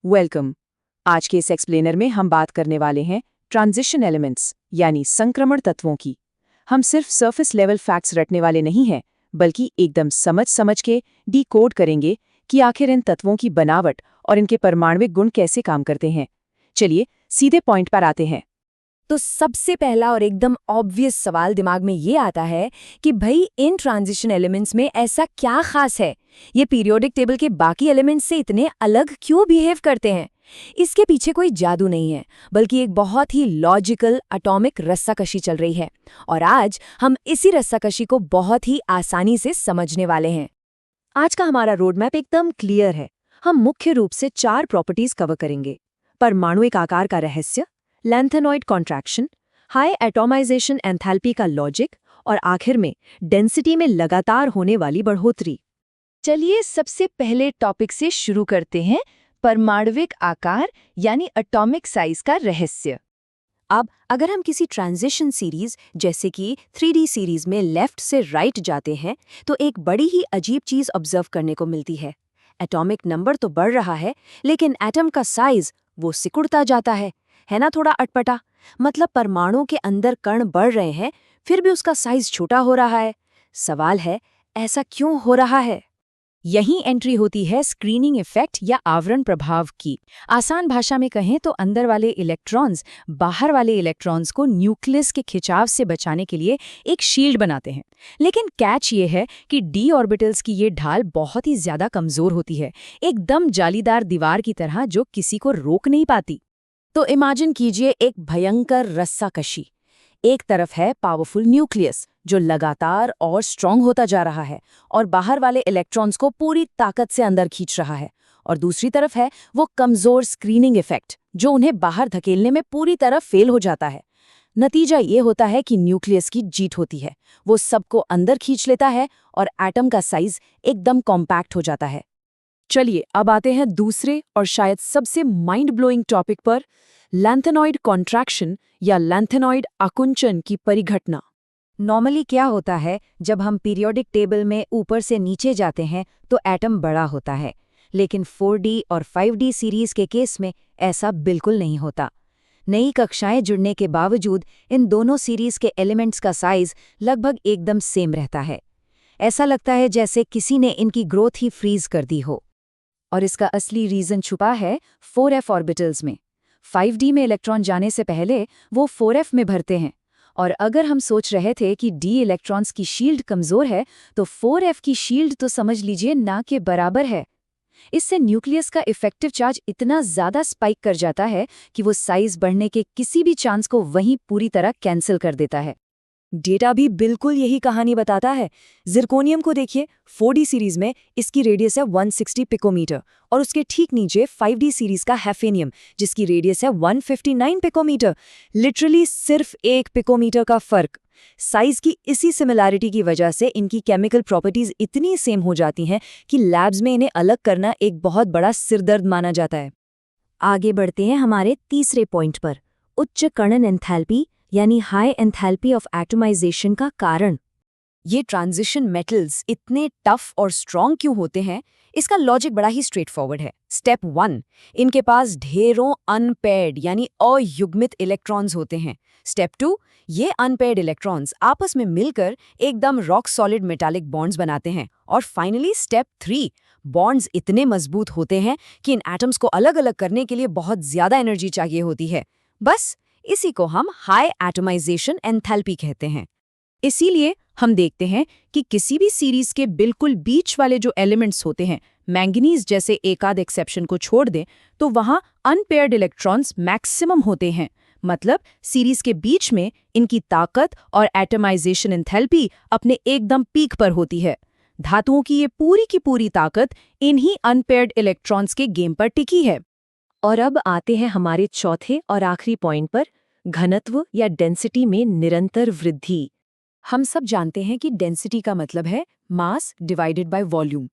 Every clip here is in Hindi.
वेलकम। आज के इस एक्सप्लेनर में हम बात करने वाले हैं ट्रांजिशन एलिमेंट्स यानी संक्रमण तत्वों की। हम सिर्फ सरफेस लेवल फैक्ट्स रटने वाले नहीं हैं, बल्कि एकदम समझ के डीकोड करेंगे कि आखिर इन तत्वों की बनावट और इनके परमाणविक गुण कैसे काम करते हैं। चलिए सीधे पॉइंट पर आते हैं। तो सबसे पहला और एकदम ऑब्वियस सवाल दिमाग में ये आता है कि भाई इन ट्रांजिशन एलिमेंट्स में ऐसा क्या खास है, ये पीरियोडिक टेबल के बाकी एलिमेंट्स से इतने अलग क्यों बिहेव करते हैं। इसके पीछे कोई जादू नहीं है, बल्कि एक बहुत ही लॉजिकल एटॉमिक रस्साकशी चल रही है। और आज हम इसी रस्साकशी को बहुत ही आसानी से समझने वाले हैं। आज का हमारा रोडमैप एकदम क्लियर है। हम मुख्य रूप से 4 प्रॉपर्टीज कवर करेंगे: परमाणुिक आकार का रहस्य, लैंथेनॉइड कॉन्ट्रैक्शन, हाई एटॉमाइजेशन एंथैल्पी का लॉजिक और आखिर में डेंसिटी में लगातार होने वाली बढ़ोतरी। चलिए सबसे पहले टॉपिक से शुरू करते हैं, परमाणुविक आकार यानी एटॉमिक साइज का रहस्य। अब अगर हम किसी ट्रांजिशन सीरीज जैसे कि 3D सीरीज में लेफ्ट से राइट जाते हैं तो एक बड़ी ही अजीब चीज ऑब्जर्व करने को मिलती है। एटॉमिक नंबर तो बढ़ रहा है, लेकिन एटम का साइज वो सिकुड़ता जाता है ना, थोड़ा अटपटा। मतलब परमाणु के अंदर कण बढ़ रहे हैं, फिर भी उसका साइज छोटा हो रहा है। सवाल है, ऐसा क्यों हो रहा है? यही एंट्री होती है स्क्रीनिंग इफेक्ट या आवरण प्रभाव की। आसान भाषा में कहें तो अंदर वाले इलेक्ट्रॉन्स बाहर वाले इलेक्ट्रॉन्स को न्यूक्लियस के खिंचाव से बचाने के लिए एक शील्ड बनाते हैं। लेकिन कैच ये है कि डी ऑर्बिटल्स की ये ढाल बहुत ही ज्यादा कमजोर होती है, एकदम जालीदार दीवार की तरह जो किसी को रोक नहीं पाती। तो इमेजिन कीजिए एक भयंकर रस्साकशी। एक तरफ है पावरफुल न्यूक्लियस जो लगातार और स्ट्रांग होता जा रहा है और बाहर वाले इलेक्ट्रॉन्स को पूरी ताकत से अंदर खींच रहा है, और दूसरी तरफ है वो कमजोर स्क्रीनिंग इफेक्ट जो उन्हें बाहर धकेलने में पूरी तरह फेल हो जाता है। नतीजा ये होता है कि न्यूक्लियस की जीत होती है, वो सबको अंदर खींच लेता है और एटम का साइज एकदम कॉम्पैक्ट हो जाता है। चलिए अब आते हैं दूसरे और शायद सबसे माइंड ब्लोइंग टॉपिक पर, लैंथेनॉइड कॉन्ट्रैक्शन या लैंथेनॉइड आकुंचन की परिघटना। नॉर्मली क्या होता है, जब हम पीरियोडिक टेबल में ऊपर से नीचे जाते हैं तो एटम बड़ा होता है, लेकिन 4D और 5D सीरीज के केस में ऐसा बिल्कुल नहीं होता। नई कक्षाएं जुड़ने के बावजूद इन दोनों सीरीज के एलिमेंट्स का साइज लगभग एकदम सेम रहता है। ऐसा लगता है जैसे किसी ने इनकी ग्रोथ ही फ्रीज कर दी हो। और इसका असली रीजन छुपा है 4f ऑर्बिटल्स में। 5D में इलेक्ट्रॉन जाने से पहले वो 4f में भरते हैं, और अगर हम सोच रहे थे कि d इलेक्ट्रॉन्स की शील्ड कमजोर है तो 4f की शील्ड तो समझ लीजिए ना के बराबर है। इससे न्यूक्लियस का इफेक्टिव चार्ज इतना ज्यादा स्पाइक कर जाता है कि वो साइज बढ़ने के किसी भी चांस को वहीं पूरी तरह कैंसिल कर देता है। डेटा भी बिल्कुल यही कहानी बताता है। जिरकोनियम को देखिए, 4D सीरीज में इसकी रेडियस है 160 पिकोमीटर, और उसके ठीक नीचे 5D सीरीज का हैफेनियम जिसकी रेडियस है 159 पिकोमीटर। लिटरली सिर्फ 1 पिकोमीटर का फर्क। साइज की इसी सिमिलैरिटी की वजह से इनकी केमिकल प्रॉपर्टीज इतनी सेम हो जाती हैं कि लैब्स में इन्हें अलग करना एक बहुत बड़ा सिरदर्द माना जाता है। आगे बढ़ते हैं हमारे तीसरे पॉइंट पर, उच्च कणन एंथैल्पी यानी हाई एंथैल्पी ऑफ एटमाइजेशन का कारण। ये ट्रांजिशन मेटल्स इतने टफ और स्ट्रॉन्ग क्यों होते हैं? इसका लॉजिक बड़ा ही स्ट्रेट फॉरवर्ड है। स्टेप 1, इनके पास ढेरों अनपेयर्ड यानी अयुग्मित इलेक्ट्रॉन्स होते हैं। स्टेप 2, ये अनपेयर्ड इलेक्ट्रॉन्स आपस में मिलकर एकदम रॉक सॉलिड मेटालिक बॉन्ड्स बनाते हैं। और फाइनली स्टेप 3, बॉन्ड्स इतने मजबूत होते हैं कि इन एटम्स को अलग अलग करने के लिए बहुत ज्यादा एनर्जी चाहिए होती है। बस इसी को हम हाई एटमाइजेशन एंथैल्पी कहते हैं। इसीलिए हम देखते हैं कि किसी भी सीरीज के बिल्कुल बीच वाले जो एलिमेंट्स होते हैं, मैंगनीज जैसे एकाध एक्सेप्शन को छोड़ दें, तो वहां अनपेयर्ड इलेक्ट्रॉन्स मैक्सिमम होते हैं। मतलब सीरीज के बीच में इनकी ताकत और एटमाइजेशन एंथैल्पी अपने एकदम पीक पर होती है। धातुओं की ये पूरी की पूरी ताकत इन्हीं अनपेयर्ड इलेक्ट्रॉन्स के गेम पर टिकी है। और अब आते हैं हमारे चौथे और आखिरी पॉइंट पर, घनत्व या डेंसिटी में निरंतर वृद्धि। हम सब जानते हैं कि डेंसिटी का मतलब है मास डिवाइडेड बाय वॉल्यूम।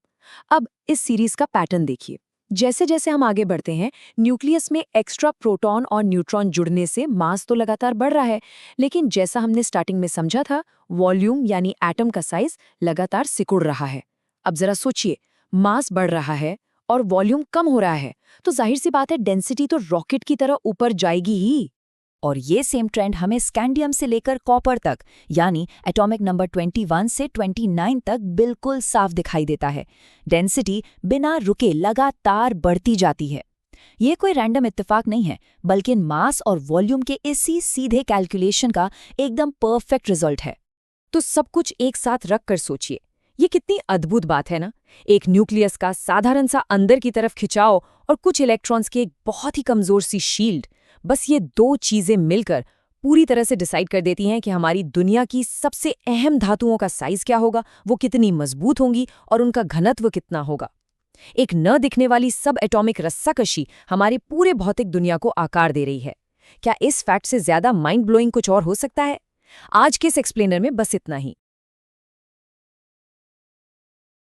अब इस सीरीज का पैटर्न देखिए। जैसे जैसे हम आगे बढ़ते हैं, न्यूक्लियस में एक्स्ट्रा प्रोटॉन और न्यूट्रॉन जुड़ने से मास तो लगातार बढ़ रहा है, लेकिन जैसा हमने स्टार्टिंग में समझा था, वॉल्यूम यानी एटम का साइज लगातार सिकुड़ रहा है। अब जरा सोचिए, मास बढ़ रहा है और वॉल्यूम कम हो रहा है, तो जाहिर सी बात है डेंसिटी तो रॉकेट की तरह ऊपर जाएगी ही। और ये सेम ट्रेंड हमें स्कैंडियम से लेकर कॉपर तक, यानी एटॉमिक नंबर 21 से 29 तक बिल्कुल साफ दिखाई देता है। डेंसिटी बिना रुके लगातार बढ़ती जाती है। ये कोई रैंडम इत्तेफाक नहीं है, बल्कि मास और वॉल्यूम के इसी सीधे कैलकुलेशन का एकदम परफेक्ट रिजल्ट है। तो सब कुछ एक साथ रख कर सोचिए, ये कितनी अद्भुत बात है ना। एक न्यूक्लियस का साधारण सा अंदर की तरफ खिंचाव और कुछ इलेक्ट्रॉन्स की एक बहुत ही कमजोर सी शील्ड, बस ये दो चीजें मिलकर पूरी तरह से डिसाइड कर देती हैं कि हमारी दुनिया की सबसे अहम धातुओं का साइज क्या होगा, वो कितनी मजबूत होंगी और उनका घनत्व कितना होगा। एक न दिखने वाली सब एटॉमिक रस्साकशी हमारी पूरे भौतिक दुनिया को आकार दे रही है। क्या इस फैक्ट से ज्यादा माइंड ब्लोइंग कुछ और हो सकता है? आज के इस एक्सप्लेनर में बस इतना ही।